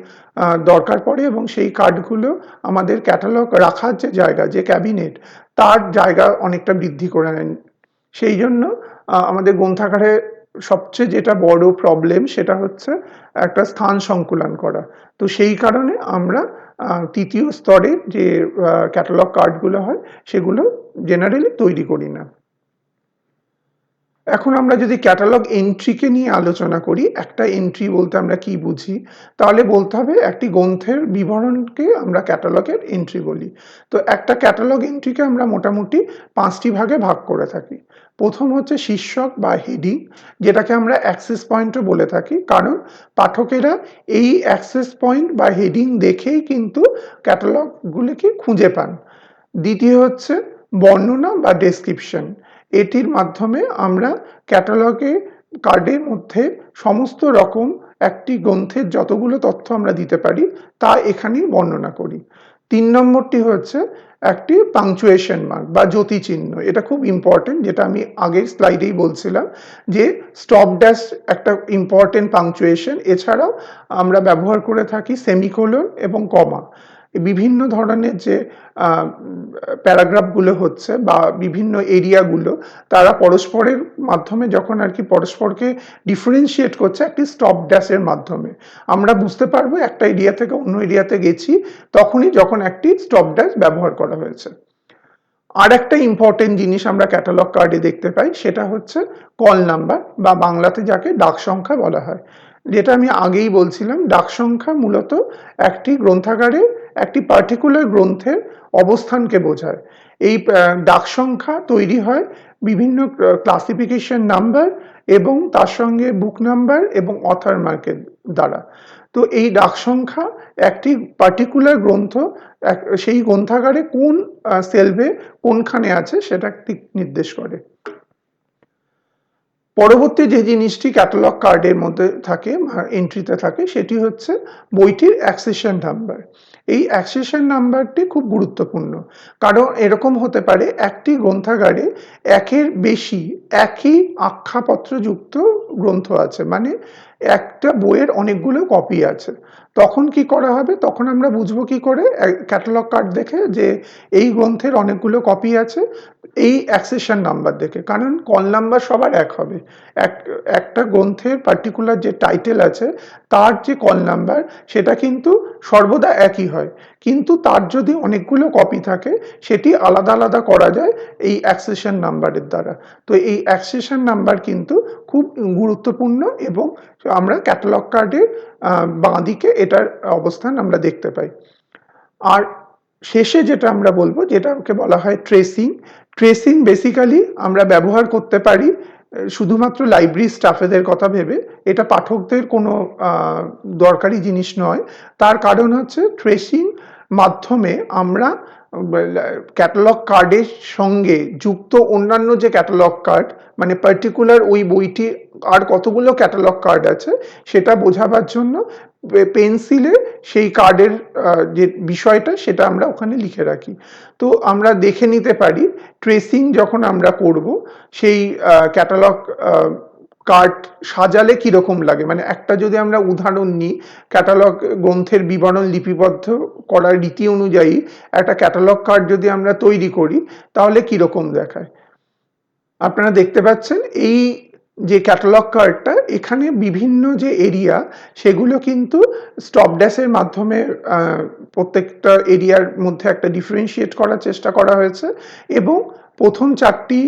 দরকার পড়ে এবং সেই কার্ডগুলো আমাদের ক্যাটালগ রাখার যে জায়গা, যে ক্যাবিনেট, তার জায়গা অনেকটা বৃদ্ধি করে নেন। সেই জন্য আমাদের গ্রন্থাগারে সবচেয়ে যেটা বড় প্রবলেম সেটা হচ্ছে একটা স্থান সংকুলান করা। তো সেই কারণে আমরা তৃতীয় স্তরে যে ক্যাটালগ কার্ডগুলো হয় সেগুলো জেনারেলি তৈরি করি না। এখন আমরা যদি ক্যাটালগ এন্ট্রিকে নিয়ে আলোচনা করি, একটা এন্ট্রি বলতে আমরা কি বুঝি, তাহলে বলতে হবে একটি গ্রন্থের বিবরণকে আমরা ক্যাটালগের এন্ট্রি বলি। তো একটা ক্যাটালগ এন্ট্রিকে আমরা মোটামুটি 5টি ভাগে ভাগ করে থাকি। প্রথম হচ্ছে শীর্ষক বা হেডিং, যেটাকে আমরা অ্যাক্সেস পয়েন্টও বলে থাকি, কারণ পাঠকেরা এই অ্যাক্সেস পয়েন্ট বা হেডিং দেখেই কিন্তু ক্যাটালগগুলিকে খুঁজে পান। দ্বিতীয় হচ্ছে বর্ণনা বা ডেসক্রিপশন, এটির মাধ্যমে আমরা ক্যাটালগে কার্ডের মধ্যে সমস্ত রকম একটি গ্রন্থের যতগুলো তথ্য আমরা দিতে পারি তা এখানেই বর্ণনা করি। 3 নম্বরটি হচ্ছে একটি পাংচুয়েশন মার্ক বা জ্যোতিচিহ্ন। এটা খুব ইম্পর্টেন্ট, যেটা আমি আগের স্লাইডেই বলছিলাম যে স্টপ ড্যাশ একটা ইম্পর্টেন্ট পাংচুয়েশন। এছাড়াও আমরা ব্যবহার করে থাকি সেমিকোলন এবং কমা। বিভিন্ন ধরনের যে প্যারাগ্রাফগুলো হচ্ছে বা বিভিন্ন এরিয়াগুলো, তারা পরস্পরের মাধ্যমে যখন আর কি পরস্পরকে ডিফারেন্সিয়েট করছে একটি স্টপ ড্যাশের মাধ্যমে, আমরা বুঝতে পারবো একটা এরিয়া থেকে অন্য এরিয়াতে গেছি তখনই যখন একটি স্টপ ড্যাশ ব্যবহার করা হয়েছে। আর একটা ইম্পর্টেন্ট জিনিস আমরা ক্যাটালগ কার্ডে দেখতে পাই, সেটা হচ্ছে কল নাম্বার বা বাংলাতে যাকে ডাক সংখ্যা বলা হয়। যেটা আমি আগেই বলছিলাম, ডাক সংখ্যা মূলত একটি গ্রন্থাগারে একটি পার্টিকুলার গ্রন্থের অবস্থানকে বোঝায়। এই ডাক সংখ্যা তৈরি হয় বিভিন্ন ক্লাসিফিকেশন নাম্বার এবং তার সঙ্গে বুক নাম্বার এবং অথর মার্কের দ্বারা। তো এই ডাক সংখ্যা একটি পার্টিকুলার গ্রন্থ সেই গ্রন্থাগারে কোন সেলভে কোনখানে আছে সেটা নির্দেশ করে। পরবর্তী যে জিনিসটি ক্যাটালগ কার্ডের মধ্যে থাকে, এন্ট্রিতে থাকে, সেটি হচ্ছে বইটির অ্যাক্সেশন নাম্বার। এই অ্যাক্সেশন নাম্বারটি খুব গুরুত্বপূর্ণ, কারণ এরকম হতে পারে একটি গ্রন্থাগারে একের বেশি একই আখ্যাপত্রযুক্ত গ্রন্থ আছে, মানে একটা বইয়ের অনেকগুলো কপি আছে। তখন কি করা হবে, তখন আমরা বুঝবো কি করে ক্যাটালগ কার্ড দেখে যে এই গ্রন্থের অনেকগুলো কপি আছে? এই অ্যাক্সেশন নাম্বার দেখে, কারণ কল নাম্বার সবার এক হবে। একটা গ্রন্থের পার্টিকুলার যে টাইটেল আছে তার যে কল নাম্বার সেটা কিন্তু সর্বদা একই হয়, কিন্তু তার যদি অনেকগুলো কপি থাকে সেটি আলাদা আলাদা করা যায় এই অ্যাক্সেশন নাম্বারের দ্বারা। তো এই অ্যাক্সেশন নাম্বার কিন্তু খুব গুরুত্বপূর্ণ এবং আমরা ক্যাটালগ কার্ডের বাঁ দিকে এটার অবস্থান আমরা দেখতে পাই। আর শেষে যেটা আমরা বলবো, যেটাকে বলা হয় ট্রেসিং। ট্রেসিং বেসিক্যালি আমরা ব্যবহার করতে পারি শুধুমাত্র লাইব্রেরি স্টাফেদের কথা ভেবে, এটা পাঠকদের কোনো দরকারি জিনিস নয়। তার কারণ হচ্ছে ট্রেসিং মাধ্যমে আমরা ক্যাটালগ কার্ডের সঙ্গে যুক্ত অন্যান্য যে ক্যাটালগ কার্ড, মানে পার্টিকুলার ওই বইটি আর কতগুলো ক্যাটালগ কার্ড আছে সেটা বোঝাবার জন্য পেন্সিলে সেই কার্ডের যে বিষয়টা সেটা আমরা ওখানে লিখে রাখি। তো আমরা দেখে নিতে পারি ট্রেসিং যখন আমরা করব সেই ক্যাটালগ কার্ড সাজালে কীরকম লাগে। মানে একটা যদি আমরা উদাহরণ নিই, ক্যাটালগ গ্রন্থের বিবরণ লিপিবদ্ধ করার রীতি অনুযায়ী একটা ক্যাটালগ কার্ড যদি আমরা তৈরি করি তাহলে কীরকম দেখায়। আপনারা দেখতে পাচ্ছেন এই যে ক্যাটালগ কার্ডটা, এখানে বিভিন্ন যে এরিয়া সেগুলো কিন্তু স্টপ ড্যাশের মাধ্যমে প্রত্যেকটা এরিয়ার মধ্যে একটা ডিফারেন্সিয়েট করার চেষ্টা করা হয়েছে এবং প্রথম চারটি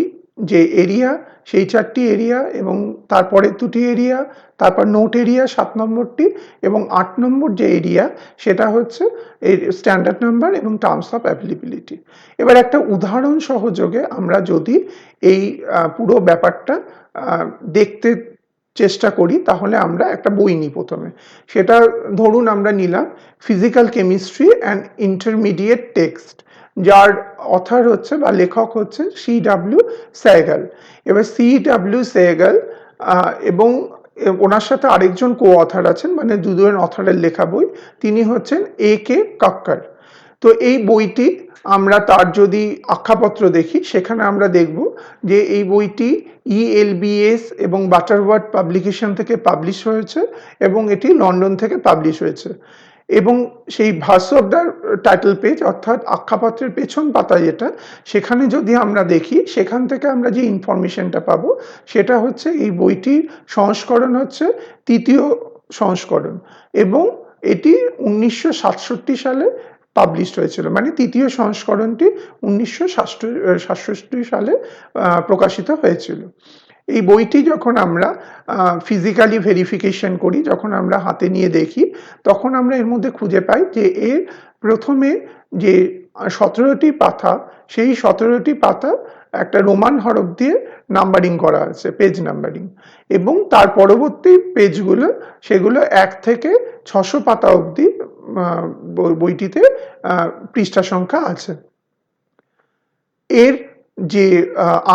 যে এরিয়া সেই চারটি এরিয়া এবং তারপরে দুটি এরিয়া, তারপর নোট এরিয়া 7 নম্বরটি এবং 8 নম্বর যে এরিয়া সেটা হচ্ছে এর স্ট্যান্ডার্ড নাম্বার এবং টার্মস অফ অ্যাপ্লিকেবিলিটি। এবার একটা উদাহরণ সহযোগে আমরা যদি এই পুরো ব্যাপারটা দেখতে চেষ্টা করি তাহলে আমরা একটা বই নিই প্রথমে। সেটা ধরুন আমরা নিলাম physical chemistry and intermediate text, যার অথর হচ্ছে বা লেখক হচ্ছে C.W. সেহগাল। এবার C.W. সেহগাল এবং ওনার সাথে আরেকজন কো অথর আছেন, মানে দুজন অথরের লেখা বই, তিনি হচ্ছেন A.K. কাক্কার। তো এই বইটি আমরা তার যদি আখ্যাপত্র দেখি সেখানে আমরা দেখব যে এই বইটি ELBS এবং বাটারওয়ার্থ পাবলিকেশন থেকে পাবলিশ হয়েছে এবং এটি লন্ডন থেকে পাবলিশ হয়েছে। এবং সেই verse of the title page অর্থাৎ আখ্যাপত্রের পেছন পাতা যেটা, সেখানে যদি আমরা দেখি সেখান থেকে আমরা যে ইনফরমেশনটা পাবো সেটা হচ্ছে এই বইটির সংস্করণ হচ্ছে 3য় সংস্করণ এবং এটি 1967 সালে পাবলিশড হয়েছিল, মানে 3য় সংস্করণটি 1967 সালে প্রকাশিত হয়েছিল। এই বইটি যখন আমরা ফিজিক্যালি ভেরিফিকেশন করি, যখন আমরা হাতে নিয়ে দেখি, তখন আমরা এর মধ্যে খুঁজে পাই যে এর প্রথমে যে 17টি পাতা, সেই 17টি পাতা একটা রোমান হরফ দিয়ে নাম্বারিং করা আছে, পেজ নাম্বারিং, এবং তার পরবর্তী পেজগুলো সেগুলো 1 থেকে 600 পাতা অবধি বইটিতে পৃষ্ঠা সংখ্যা আছে। এর যে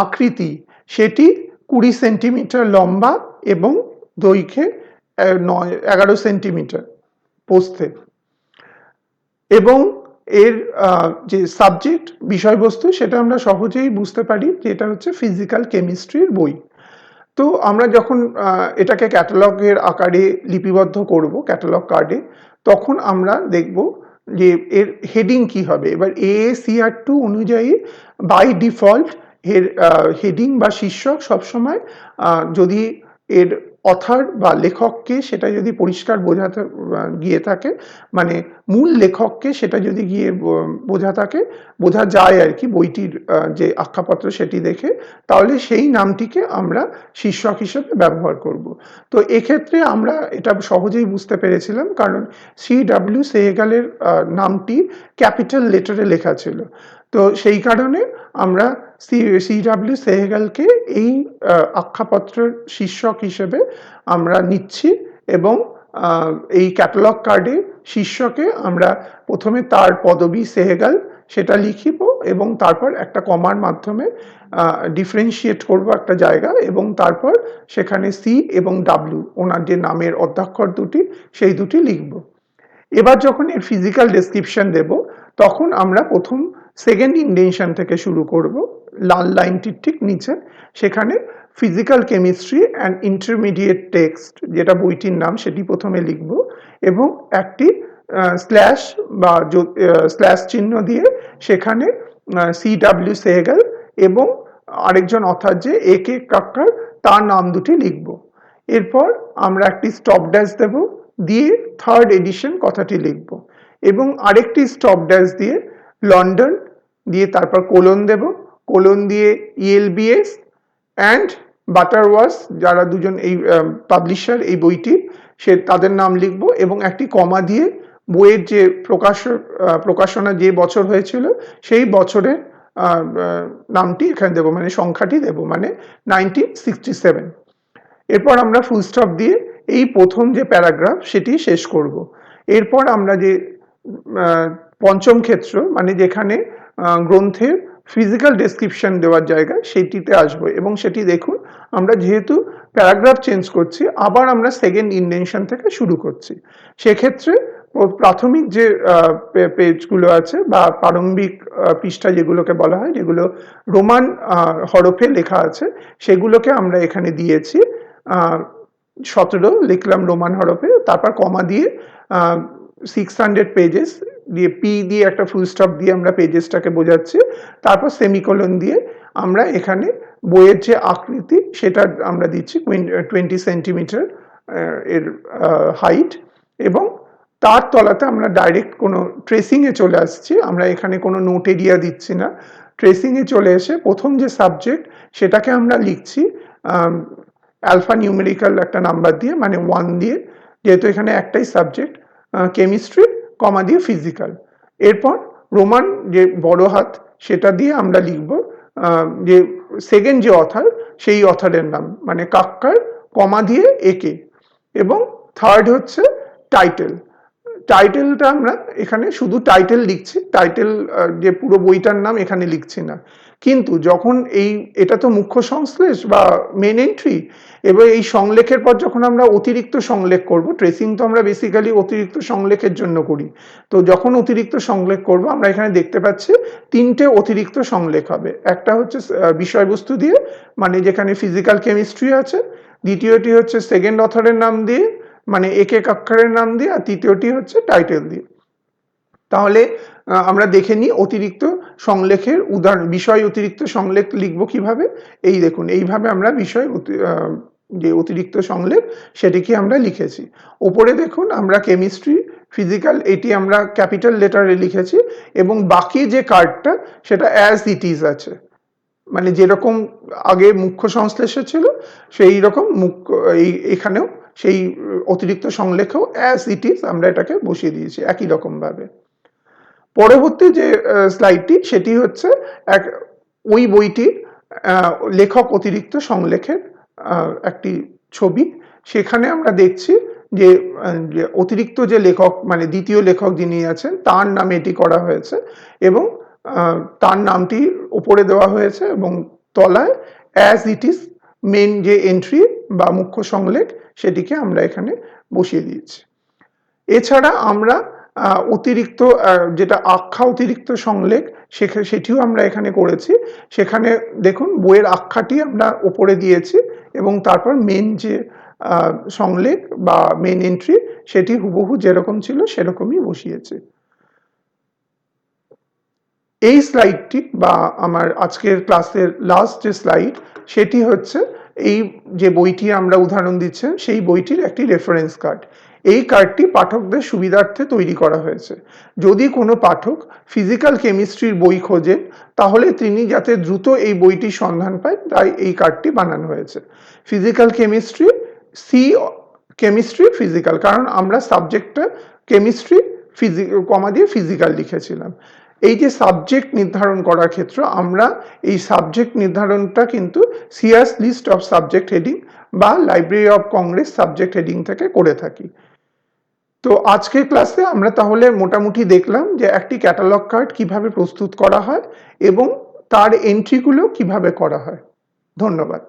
আকৃতি সেটি 20 সেন্টিমিটার লম্বা এবং দৈর্ঘ্যে 11 সেন্টিমিটার প্রস্থে, এবং এর যে সাবজেক্ট বিষয়বস্তু সেটা আমরা সহজেই বুঝতে পারি যে এটা হচ্ছে ফিজিক্যাল কেমিস্ট্রির বই। তো আমরা যখন এটাকে ক্যাটালগের আকারে লিপিবদ্ধ করব ক্যাটালগ কার্ডে, তখন আমরা দেখব যে এর হেডিং কি হবে। এবার AACR2 অনুযায়ী বাই ডিফল্ট এর হেডিং বা শীর্ষক সবসময় যদি এর অথার বা লেখককে সেটা যদি পরিষ্কার বোঝাতে গিয়ে থাকে, মানে মূল লেখককে সেটা যদি গিয়ে বোঝা যায় আর কি, বইটির যে আখ্যাপত্র সেটি দেখে, তাহলে সেই নামটিকে আমরা শীর্ষক হিসেবে ব্যবহার করব। তো এক্ষেত্রে আমরা এটা সহজেই বুঝতে পেরেছিলাম, কারণ CW সেহেগালের নামটি ক্যাপিটাল লেটারে লেখা ছিল। তো সেই কারণে আমরা CW সেহেগালকে এই আখ্যাপত্রের শীর্ষক হিসেবে আমরা নিচ্ছি, এবং এই ক্যাটালগ কার্ডে শীর্ষকে আমরা প্রথমে তার পদবী সেহেগাল সেটা লিখিব, এবং তারপর একটা কমার মাধ্যমে ডিফারেন্সিয়েট করব একটা জায়গা, এবং তারপর সেখানে C এবং W ওনার যে নামের অধ্যাক্ষর দুটি সেই দুটি লিখব। এবার যখন এর ফিজিক্যাল ডেসক্রিপশন দেব, তখন আমরা প্রথম সেকেন্ড ইন্ডেনশন থেকে শুরু করব, লাল লাইনটির ঠিক নিচে। সেখানে physical chemistry and intermediate text যেটা বইটির নাম সেটি প্রথমে লিখব, এবং একটি স্ল্যাশ বা স্ল্যাশ চিহ্ন দিয়ে সেখানে CW সেহেগাল এবং আরেকজন অথার যে AK কাক্কার তার নাম দুটি লিখব। এরপর আমরা একটি স্টপ ড্যাশ দেব, দিয়ে থার্ড এডিশন কথাটি লিখব, এবং আরেকটি স্টপ ড্যাশ দিয়ে লন্ডন দিয়ে তারপর কোলন দেব, কোলন দিয়ে ELBS অ্যান্ড বাটারওয়ার্স যারা দুজন এই পাবলিশার এই বইটি, তাদের নাম লিখব, এবং একটি কমা দিয়ে বইয়ের যে প্রকাশনা যে বছর হয়েছিল সেই বছরের নামটি এখানে দেব, মানে সংখ্যাটি দেব, মানে 1967। এরপর আমরা ফুল স্টপ দিয়ে এই প্রথম যে প্যারাগ্রাফ সেটি শেষ করব। এরপর আমরা যে পঞ্চম ক্ষেত্র, মানে যেখানে গ্রন্থের ফিজিক্যাল ডেসক্রিপশন দেওয়ার জায়গা, সেটিতে আসবো, এবং সেটি দেখুন আমরা যেহেতু প্যারাগ্রাফ চেঞ্জ করছি, আবার আমরা সেকেন্ড ইন্ডেনশন থেকে শুরু করছি। সেক্ষেত্রে প্রাথমিক যে পেজগুলো আছে বা প্রারম্ভিক পৃষ্ঠা যেগুলোকে বলা হয়, যেগুলো রোমান হরফে লেখা আছে, সেগুলোকে আমরা এখানে দিয়েছি 17 লিখলাম রোমান হরফে, তারপর কমা দিয়ে 600 পেজেস দিয়ে P দিয়ে একটা ফুল স্টপ দিয়ে আমরা পেজেসটাকে বোঝাচ্ছি, তারপর সেমিকোলন দিয়ে আমরা এখানে বইয়ের যে আকৃতি সেটা আমরা দিচ্ছি 20 সেন্টিমিটার এর হাইট, এবং তার তলাতে আমরা ডাইরেক্ট কোনো ট্রেসিংয়ে চলে আসছি, আমরা এখানে কোনো নোট এরিয়া দিচ্ছি না। ট্রেসিংয়ে চলে এসে প্রথম যে সাবজেক্ট সেটাকে আমরা লিখছি অ্যালফা নিউমেরিক্যাল একটা নাম্বার দিয়ে, মানে 1 দিয়ে, যেহেতু এখানে একটাই সাবজেক্ট কেমিস্ট্রি, কমা দিয়ে ফিজিক্যাল। এরপর রোমান যে বড় হাত সেটা দিয়ে আমরা লিখব যে সেকেন্ড যে অথার সেই অথারের নাম, মানে কাক্কার, কমা দিয়ে AK, এবং থার্ড হচ্ছে টাইটেল। টাইটেলটা আমরা এখানে শুধু টাইটেল লিখছি, টাইটেল যে পুরো বইটার নাম এখানে লিখছি না। কিন্তু যখন এটা তো মুখ্য সংশ্লেষ বা মেন এন্ট্রি, এবার এই সংলেখের পর যখন আমরা অতিরিক্ত সংলেখ করব, ট্রেসিং তো আমরা বেসিক্যালি অতিরিক্ত সংলেখের জন্য করি, তো যখন অতিরিক্ত সংলেখ করব আমরা এখানে দেখতে পাচ্ছি 3টে অতিরিক্ত সংলেখ হবে। একটা হচ্ছে বিষয়বস্তু দিয়ে, মানে যেখানে ফিজিক্যাল কেমিস্ট্রি আছে, দ্বিতীয়টি হচ্ছে সেকেন্ড অথরের নাম দিয়ে, মানে AK কাক্কারের নাম দিয়ে, আর তৃতীয়টি হচ্ছে টাইটেল দিয়ে। তাহলে আমরা দেখে নিই অতিরিক্ত সংলেখের উদাহরণ, বিষয় অতিরিক্ত সংলেখ লিখব কিভাবে। এই দেখুন, এইভাবে আমরা বিষয় যে অতিরিক্ত সংলেখ সেটিকে আমরা লিখেছি। ওপরে দেখুন আমরা কেমিস্ট্রি, ফিজিক্যাল এটি আমরা ক্যাপিটাল লেটারে লিখেছি, এবং বাকি যে কার্ডটা সেটা অ্যাজ ইট ইজ আছে, মানে যেরকম আগে মুখ্য সংশ্লেষে ছিল সেই রকম এখানেও সেই অতিরিক্ত সংলেখও অ্যাজ ইট ইজ আমরা এটাকে বসিয়ে দিয়েছি একই রকম ভাবে। পরবর্তী যে স্লাইডটি সেটি হচ্ছে ওই বইটির লেখক অতিরিক্ত সংলেখের একটি ছবি। সেখানে আমরা দেখছি যে অতিরিক্ত যে লেখক, মানে দ্বিতীয় লেখক যিনি আছেন তার নামে এটি করা হয়েছে, এবং তার নামটি উপরে দেওয়া হয়েছে, এবং তলায় অ্যাজ ইট ইজ মেন যে এন্ট্রি বা মুখ্য সংলেখ সেটিকে আমরা এখানে বসিয়ে দিয়েছি। এছাড়া আমরা অতিরিক্ত যেটা আখ্যা অতিরিক্ত সংলেখ সেটিও আমরা এখানে করেছি। সেখানে দেখুন বইয়ের আখ্যাটি আমরা ওপরে দিয়েছি এবং তারপর মেন যে সংলেখ বা মেন এন্ট্রি সেটি হুবহু যেরকম ছিল সেরকমই বসিয়েছি। এই স্লাইডটি বা আমার আজকের ক্লাসের লাস্ট যে স্লাইড সেটি হচ্ছে এই যে বইটি আমরা উদাহরণ দিচ্ছেন সেই বইটির একটি রেফারেন্স কার্ড। এই কার্ডটি পাঠকদের সুবিধার্থে তৈরি করা হয়েছে। যদি কোনো পাঠক ফিজিক্যাল কেমিস্ট্রির বই খোঁজেন তাহলে তিনি যাতে দ্রুত এই বইটির সন্ধান পায় তাই এই কার্ডটি বানানো হয়েছে। ফিজিক্যাল কেমিস্ট্রি কেমিস্ট্রি ফিজিক্যাল, কারণ আমরা সাবজেক্টটা কেমিস্ট্রি কমা দিয়ে ফিজিক্যাল লিখেছিলাম। এই যে সাবজেক্ট নির্ধারণ করার ক্ষেত্রে আমরা এই সাবজেক্ট নির্ধারণটা কিন্তু CRS list of subject heading বা Library of Congress subject heading থেকে করে থাকি। তো আজকের ক্লাসে আমরা তাহলে মোটামুটি দেখলাম যে একটি ক্যাটালগ কার্ড কিভাবে প্রস্তুত করা হয় এবং তার এন্ট্রিগুলো কিভাবে করা হয়। ধন্যবাদ।